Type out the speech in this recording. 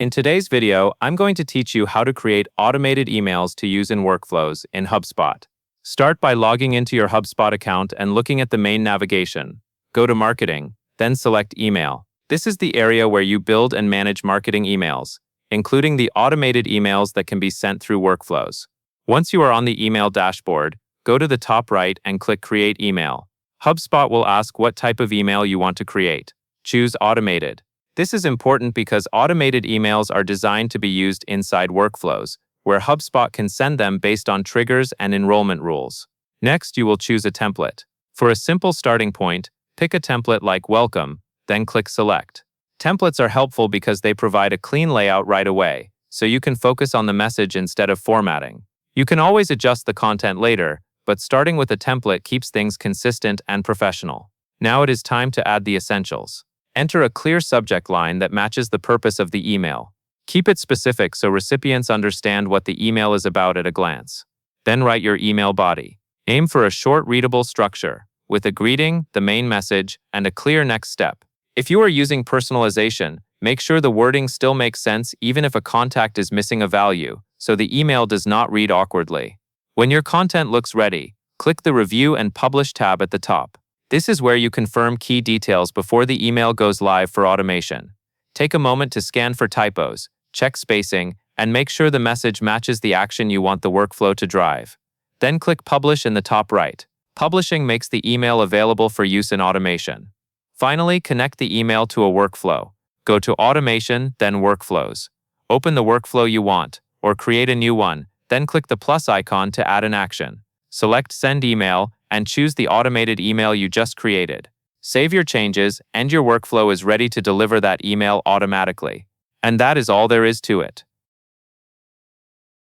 In today's video, I'm going to teach you how to create automated emails to use in workflows in Hubspot. Start by logging into your Hubspot account and looking at the main navigation. Go to Marketing, then select Email. This is the area where you build and manage marketing emails, including the automated emails that can be sent through workflows. Once you are on the email dashboard, go to the top right and click Create Email. Hubspot will ask what type of email you want to create. Choose Automated. This is important because automated emails are designed to be used inside workflows, where HubSpot can send them based on triggers and enrollment rules. Next, you will choose a template. For a simple starting point, pick a template like Welcome, then click Select. Templates are helpful because they provide a clean layout right away, so you can focus on the message instead of formatting. You can always adjust the content later, but starting with a template keeps things consistent and professional. Now it is time to add the essentials. Enter a clear subject line that matches the purpose of the email. Keep it specific so recipients understand what the email is about at a glance. Then write your email body. Aim for a short, readable structure, with a greeting, the main message, and a clear next step. If you are using personalization, make sure the wording still makes sense even if a contact is missing a value, so the email does not read awkwardly. When your content looks ready, click the Review and Publish tab at the top. This is where you confirm key details before the email goes live for automation. Take a moment to scan for typos, check spacing, and make sure the message matches the action you want the workflow to drive. Then click Publish in the top right. Publishing makes the email available for use in automation. Finally, connect the email to a workflow. Go to Automation, then Workflows. Open the workflow you want, or create a new one, then click the plus icon to add an action. Select Send Email, and choose the automated email you just created. Save your changes, and your workflow is ready to deliver that email automatically. And that is all there is to it.